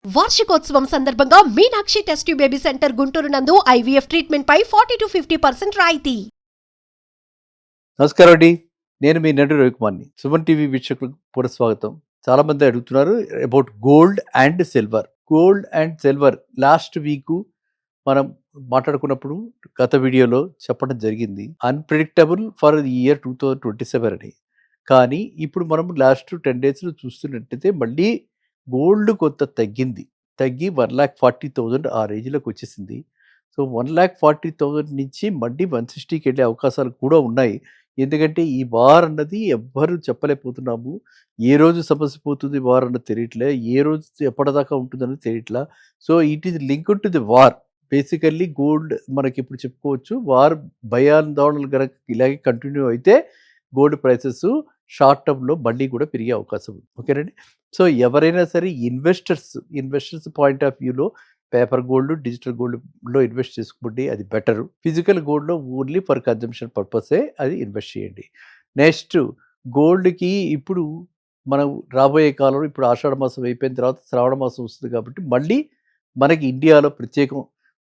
వార్షికోత్సవం సందర్భంగా Meenakshi test tube baby centre Guntur నందు ఐవీఎఫ్ ట్రీట్మెంట్ పై 40-50% రాయితీ. నమస్కారం అండి. నేను మీ నటుడు రవికుమార్ని. సుమన్ టీవీ వీక్షకులకు పునఃస్వాగతం. చాలా మంది అడుగుతున్నారు about gold and silver. Gold and silver last week మనం మాట్లాడుకున్నప్పుడు గత వీడియోలో చెప్పడం జరిగింది అన్ప్రెడిక్టబుల్ ఫర్ ది ఇయర్ 2027 అని. కానీ ఇప్పుడు మనం లాస్ట్ 10 డేస్లో చూస్తున్నట్టయితే మళ్ళీ గోల్డ్ కొంత తగ్గి 1,40,000 ఆ రేంజ్లోకి వచ్చేసింది. సో 1,40,000 నుంచి మళ్ళీ 160కి వెళ్ళే అవకాశాలు కూడా ఉన్నాయి. ఎందుకంటే ఈ వార్ అన్నది ఎవ్వరు చెప్పలేకపోతున్నాము. ఏ రోజు సమస్య పోతుంది వార్ అన్నది తెలియట్లే, ఏ రోజు ఎప్పటిదాకా ఉంటుందన్నది తెలియట్లా. So it is linked to the war. Basically gold మనకి ఇప్పుడు చెప్పుకోవచ్చు వార్ భయాందోళనలు కనుక ఇలాగే కంటిన్యూ అయితే గోల్డ్ ప్రైసెస్ షార్ట్ టర్మ్లో మళ్ళీ కూడా పెరిగే అవకాశం ఉంది. ఓకేనండి. సో ఎవరైనా సరే ఇన్వెస్టర్స్ పాయింట్ ఆఫ్ వ్యూలో పేపర్ గోల్డ్, డిజిటల్ గోల్డ్లో ఇన్వెస్ట్ చేసుకోండి, అది బెటరు. ఫిజికల్ గోల్డ్లో ఓన్లీ ఫర్ కన్జంప్షన్ పర్పసే అది ఇన్వెస్ట్ చేయండి. నెక్స్ట్ గోల్డ్కి ఇప్పుడు మనం రాబోయే కాలంలో ఇప్పుడు ఆషాఢ మాసం అయిపోయిన తర్వాత శ్రావణ మాసం వస్తుంది కాబట్టి మళ్ళీ మనకి ఇండియాలో ప్రత్యేకం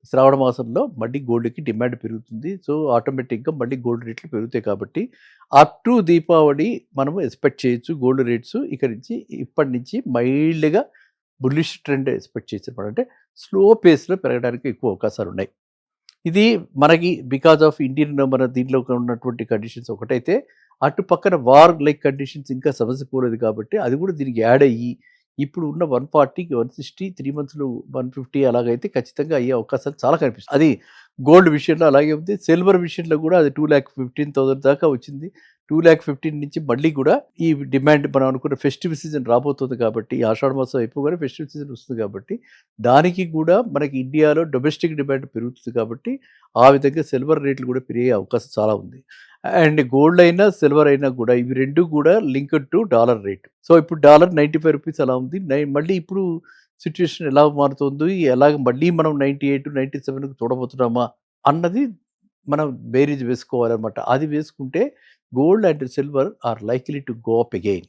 శ్రావణ మాసంలో మళ్ళీ గోల్డ్కి డిమాండ్ పెరుగుతుంది. సో ఆటోమేటిక్గా మళ్ళీ గోల్డ్ రేట్లు పెరుగుతాయి కాబట్టి అప్ టు దీపావళి మనము ఎక్స్పెక్ట్ చేయొచ్చు గోల్డ్ రేట్స్ ఇప్పటి నుంచి మైల్డ్గా బుల్లిష్ ట్రెండ్ ఎక్స్పెక్ట్ చేసినప్పుడు అంటే స్లో పేస్లో పెరగడానికి ఎక్కువ అవకాశాలు ఉన్నాయి. ఇది మనకి బికాజ్ ఆఫ్ ఇండియన్ మన దీంట్లో ఉన్నటువంటి కండిషన్స్ ఒకటైతే అటు పక్కన వార్ లైక్ కండిషన్స్ ఇంకా సమస్య పోలేదు కాబట్టి అది కూడా దీనికి యాడ్ అయ్యి ఇప్పుడు ఉన్న 140కి 160 3 మంత్స్లో 150 అలాగైతే ఖచ్చితంగా అయ్యే అవకాశాలు చాలా కనిపిస్తుంది. అది గోల్డ్ విషయంలో అలాగే ఉంది. సిల్వర్ విషయంలో కూడా అది 2,15,000 దాకా వచ్చింది. 2,15,000 నుంచి మళ్ళీ కూడా ఈ డిమాండ్ మనం అనుకున్న ఫెస్టివ్ సీజన్ రాబోతుంది కాబట్టి ఆషాఢ మాసం అయిపోగానే ఫెస్టివ్ సీజన్ వస్తుంది కాబట్టి దానికి కూడా మనకి ఇండియాలో డొమెస్టిక్ డిమాండ్ పెరుగుతుంది కాబట్టి ఆ విధంగా సిల్వర్ రేట్లు కూడా పెరిగే అవకాశం చాలా ఉంది. అండ్ గోల్డ్ అయినా సిల్వర్ అయినా కూడా ఇవి రెండు కూడా linked to dollar rate. So ఇప్పుడు డాలర్ 95 రూపీస్ అలా ఉంది. మళ్ళీ ఇప్పుడు సిచ్యువేషన్ ఎలా మారుతుంది, ఎలాగ మళ్ళీ మనం 98 97కి చూడబోతున్నామా అన్నది మనం బేరీజ్ వేసుకోవాలన్నమాట. అది వేసుకుంటే gold and silver or likely to go up again.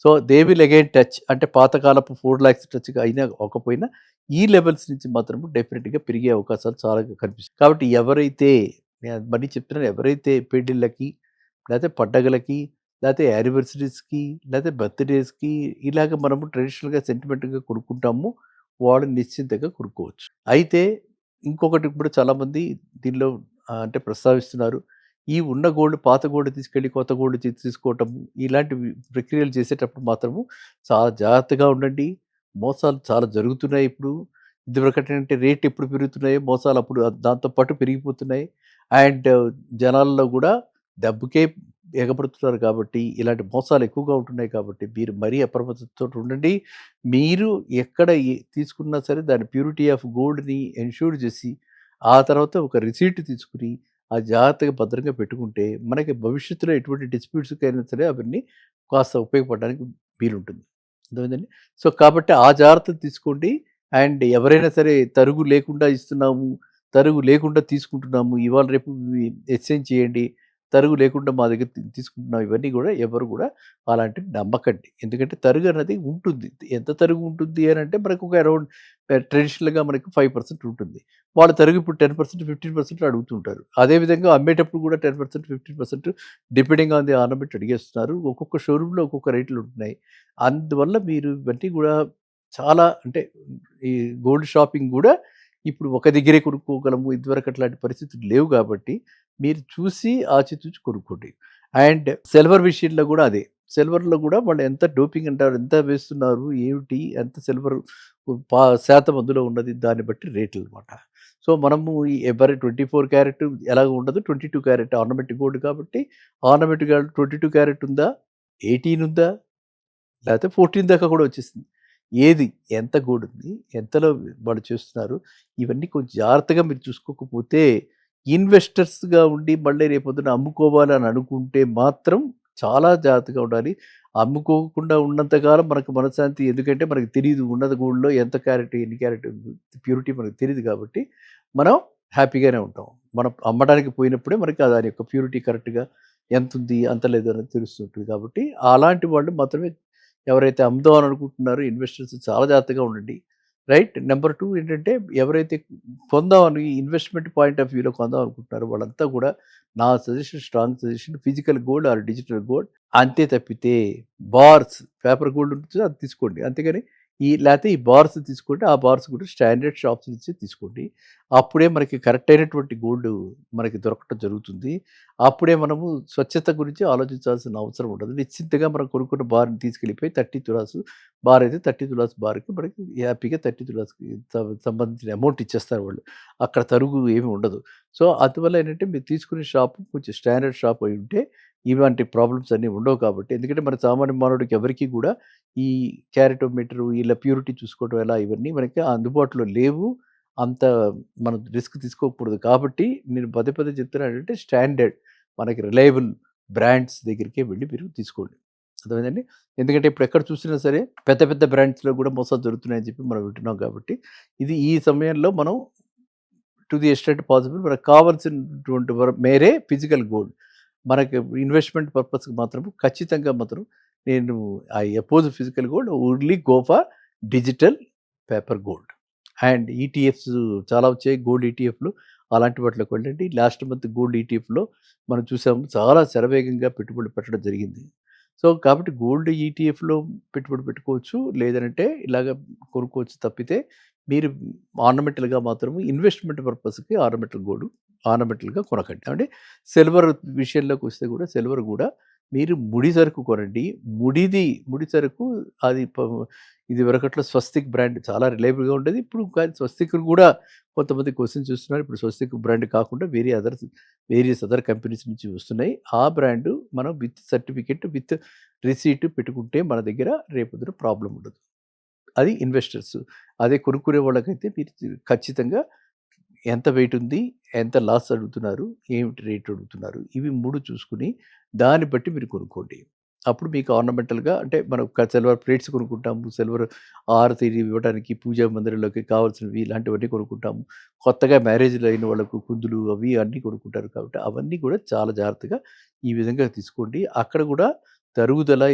So they will again touch అంటే పాతకాలపు 4 lakhs టచ్ అయినా అవ్వకపోయినా ఈ లెవెల్స్ నుంచి మాత్రం డెఫినెట్గా పెరిగే అవకాశాలు చాలా కనిపిస్తాయి. కాబట్టి ఎవరైతే నేను మళ్ళీ చెప్తున్నాను, ఎవరైతే పెళ్ళిళ్ళకి లేకపోతే పండగలకి లేకపోతే యానివర్సరీస్కి లేకపోతే బర్త్డేస్కి ఇలాగ మనము ట్రెడిషనల్గా సెంటిమెంట్గా కొనుక్కుంటాము వాళ్ళు నిశ్చింతగా కొనుక్కోవచ్చు. అయితే ఇంకొకటి ఇప్పుడు చాలామంది దీనిలో అంటే ప్రస్తావిస్తున్నారు ఈ ఉన్న గోల్డ్ పాత గోల్డ్ తీసుకెళ్ళి కొత్త గోల్డ్ తీసుకోవటం ఇలాంటి ప్రక్రియలు చేసేటప్పుడు మాత్రము చాలా జాగ్రత్తగా ఉండండి. మోసాలు చాలా జరుగుతున్నాయి ఇప్పుడు. ఇదివరకటంటే రేట్ ఎప్పుడు పెరుగుతున్నాయో మోసాలు అప్పుడు దాంతోపాటు పెరిగిపోతున్నాయి. అండ్ జనాల్లో కూడా డబ్బుకే ఎగబడుతున్నారు కాబట్టి ఇలాంటి మోసాలు ఎక్కువగా ఉంటున్నాయి కాబట్టి మీరు మరీ అప్రమత్తతో ఉండండి. మీరు ఎక్కడ తీసుకున్నా సరే దాని ప్యూరిటీ ఆఫ్ గోల్డ్ని ఎన్ష్యూర్ చేసి ఆ తర్వాత ఒక రిసీట్ తీసుకుని ఆ జాగ్రత్తగా భద్రంగా పెట్టుకుంటే మనకి భవిష్యత్తులో ఎటువంటి డిస్ప్యూట్స్కి అయినా సరే అవన్నీ కాస్త ఉపయోగపడడానికి వీలుంటుంది. అర్థమైందండి. సో కాబట్టి ఆ జాగ్రత్తలు తీసుకోండి. అండ్ ఎవరైనా సరే తరుగు లేకుండా ఇస్తున్నాము, తరుగు లేకుండా తీసుకుంటున్నాము, ఇవాళ రేపు ఎక్స్చేంజ్ చేయండి, తరుగు లేకుండా మా దగ్గర తీసుకుంటున్నాం, ఇవన్నీ కూడా ఎవరు కూడా అలాంటివి నమ్మకండి. ఎందుకంటే తరుగు అనేది ఉంటుంది. ఎంత తరుగు ఉంటుంది అని అంటే మనకు ఒక అరౌండ్ ట్రెడిషనల్గా మనకు 5% ఉంటుంది. వాళ్ళు తరుగు ఇప్పుడు 10% 15% అడుగుతుంటారు. అదేవిధంగా అమ్మేటప్పుడు కూడా 10% 15% డిపెండింగ్ ఆన్ ది ఆర్నమెంట్ అడిగేస్తున్నారు. ఒక్కొక్క షోరూంలో ఒక్కొక్క రేట్లు ఉంటున్నాయి. అందువల్ల మీరు ఇవన్నీ కూడా చాలా అంటే ఈ గోల్డ్ షాపింగ్ కూడా ఇప్పుడు ఒక దగ్గరే కొనుక్కోగలము. ఇదివరకు అట్లాంటి పరిస్థితులు లేవు కాబట్టి మీరు చూసి ఆచితూచి కొనుక్కోండి. అండ్ సిల్వర్ విషయంలో కూడా అదే. సిల్వర్లో కూడా వాళ్ళు ఎంత డోపింగ్ అంటారు, ఎంత వేస్తున్నారు, ఏమిటి, ఎంత సిల్వర్ శాతం అందులో ఉన్నది దాన్ని బట్టి రేట్లు అనమాట. సో మనము ఎవరి 24 క్యారెట్ ఎలాగ ఉండదు, 22 క్యారెట్ ఆర్నమెంట్ గోల్డ్ కాబట్టి ఆర్నమెంట్ గోల్డ్ 22 క్యారెట్ ఉందా, 18 ఉందా, లేకపోతే 14 దాకా కూడా వచ్చేసింది. ఏది ఎంత గోల్డ్ ఉంది, ఎంతలో వాళ్ళు చేస్తున్నారు, ఇవన్నీ కొంచెం జాగ్రత్తగా మీరు చూసుకోకపోతే ఇన్వెస్టర్స్గా ఉండి మళ్ళీ రేపొద్దున అమ్ముకోవాలని అనుకుంటే మాత్రం చాలా జాగ్రత్తగా ఉండాలి. అమ్ముకోకుండా ఉన్నంతకాలం మనకు మనశ్శాంతి. ఎందుకంటే మనకు తెలియదు ఉన్నది గోల్డ్లో ఎంత క్యారెట్ ఎన్ని క్యారెట్ ప్యూరిటీ మనకు తెలియదు కాబట్టి మనం హ్యాపీగానే ఉంటాం. మనం అమ్మడానికి పోయినప్పుడే మనకి దాని యొక్క ప్యూరిటీ కరెక్ట్గా ఎంత ఉంది అంత లేదు అనేది తెలుస్తుంటుంది. కాబట్టి అలాంటి వాళ్ళు మాత్రమే ఎవరైతే అమ్ముదామని అనుకుంటున్నారో ఇన్వెస్టర్స్ చాలా జాగ్రత్తగా ఉండండి. రైట్. నెంబర్ 2 ఏంటంటే ఎవరైతే కొందామని ఇన్వెస్ట్‌మెంట్ పాయింట్ ఆఫ్ వ్యూలో కొందాం అనుకుంటున్నారో వాళ్ళంతా కూడా నా suggestion, strong suggestion physical gold or digital gold. అంతే తప్పితే బార్స్, పేపర్ గోల్డ్ ఉంటుంది అది తీసుకోండి. అంతేగాని లేతే ఈ బార్స్ తీసుకోండి. ఆ బార్స్ కూడా స్టాండర్డ్ షాప్స్ నుంచి తీసుకోండి. అప్పుడే మనకి కరెక్ట్ అయినటువంటి గోల్డ్ మనకి దొరకటం జరుగుతుంది. అప్పుడే మనము స్వచ్ఛత గురించి ఆలోచించాల్సిన అవసరం ఉండదు. నిశ్చింతగా మనం కొనుక్కున్న బార్‌ని తీసుకెళ్ళిపోయి 30 తులాస్ బార్ అయితే 30 తులాస్ బార్‌కి మనకి హ్యాపీగా 30 తులాస్‌కి సంబంధించిన అమౌంట్ ఇచ్చేస్తారు వాళ్ళు. అక్కడ తరుగు ఏమి ఉండదు. సో, అందువల్ల ఏంటంటే మీరు తీసుకునే షాపు కొంచెం స్టాండర్డ్ షాప్ అయ్యుంటే ఇలాంటి ప్రాబ్లమ్స్ అన్నీ ఉండవు కాబట్టి. ఎందుకంటే మన సామాన్య మానవుడికి ఎవరికీ కూడా ఈ క్యారెటోమీటరు ఇలా ప్యూరిటీ చూసుకోవడం ఎలా ఇవన్నీ మనకి అందుబాటులో లేవు. అంత మనం రిస్క్ తీసుకోకూడదు. కాబట్టి నేను పదే పదే చెప్తున్నానంటే స్టాండర్డ్ మనకి రిలయబుల్ బ్రాండ్స్ దగ్గరికే వెళ్ళి మీరు తీసుకోండి. అర్థమైందండి? ఎందుకంటే ఇప్పుడు ఎక్కడ చూసినా సరే పెద్ద పెద్ద బ్రాండ్స్‌లో కూడా మోసాలు జరుగుతున్నాయని చెప్పి మనం వింటున్నాం కాబట్టి, ఈ సమయంలో మనం టు ది ఎక్స్టెంట్ పాసిబుల్ మనకు కావాల్సినటువంటి మేరే ఫిజికల్ గోల్డ్. మనకి ఇన్వెస్ట్‌మెంట్ పర్పస్‌కి మాత్రం ఖచ్చితంగా మాత్రం నేను I oppose physical gold. Only go for digital paper gold. And ETFs చాలా వచ్చాయి. గోల్డ్ ఈటీఎఫ్‌లు అలాంటి వాటిలోకి వెళ్ళండి. లాస్ట్ మంత్ గోల్డ్ ఈటీఎఫ్‌లో మనం చూసాము చాలా శరవేగంగా పెట్టుబడులు పెట్టడం జరిగింది. సో, కాబట్టి గోల్డ్ ఈటీఎఫ్‌లో పెట్టుబడి పెట్టుకోవచ్చు. లేదనంటే ఇలాగ కొనుక్కోవచ్చు తప్పితే మీరు ఆర్నమెంటల్‌గా మాత్రము ఇన్వెస్ట్‌మెంట్ పర్పస్‌కి ఆర్నమెంటల్‌గా కొనకండి. అంటే సిల్వర్ విషయంలోకి వస్తే కూడా సిల్వర్ కూడా మీరు ముడి సరుకు కొనండి. ముడి సరుకు అది ఇది వరకట్లో స్వస్తిక్ బ్రాండ్ చాలా రిలయబుల్‌గా ఉండేది. ఇప్పుడు కానీ స్వస్తిక్ కూడా కొంతమంది క్వెషన్ చూస్తున్నారు. ఇప్పుడు స్వస్తిక్ బ్రాండ్ కాకుండా వేరియస్ అదర్ కంపెనీస్ నుంచి వస్తున్నాయి. ఆ బ్రాండు మనం విత్ సర్టిఫికేట్, విత్ రిసీట్ పెట్టుకుంటే మన దగ్గర రేపొద్దున ప్రాబ్లమ్ ఉండదు. అది ఇన్వెస్టర్స్. అదే కొనుక్కునే వాళ్ళకైతే మీరు ఖచ్చితంగా ఎంత వెయిట్ ఉంది? ఎంత లాస్ అడుగుతున్నారు? ఏమిటి రేట్ అడుగుతున్నారు? ఇవి 3 చూసుకొని దాన్ని బట్టి మీరు కొనుక్కోండి. అప్పుడు మీకు ఆర్నమెంటల్‌గా అంటే మనం సిల్వర్ ప్లేట్స్ కొనుక్కుంటాము. సిల్వర్ హారతి ఇవ్వడానికి పూజా మందిరంలోకి కావాల్సినవి ఇలాంటివన్నీ కొనుక్కుంటాము. కొత్తగా మ్యారేజ్‌లు అయిన వాళ్ళకు కుందులు అవి అన్నీ కొనుక్కుంటారు కాబట్టి అవన్నీ కూడా చాలా జాగ్రత్తగా ఈ విధంగా తీసుకోండి. అక్కడ కూడా తరుగుదల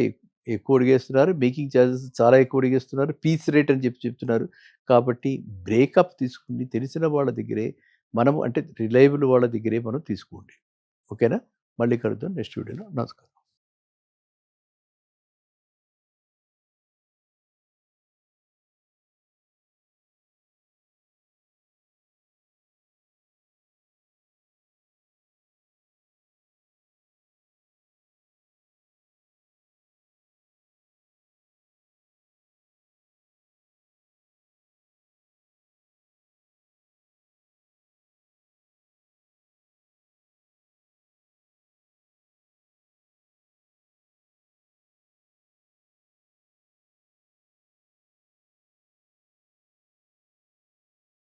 ఎక్కువ అడిగేస్తున్నారు. మేకింగ్ చార్జెస్ చాలా ఎక్కువ అడిగేస్తున్నారు. పీస్ రేట్ అని చెప్తున్నారు. కాబట్టి బ్రేకప్ తీసుకొని తెలిసిన వాళ్ళ దగ్గరే మనం అంటే రిలయబుల్ వాళ్ళ దగ్గరే మనం తీసుకోండి. ఓకేనా? మళ్ళీ కలుద్దాం నెక్స్ట్ వీడియోలో. నమస్కారం.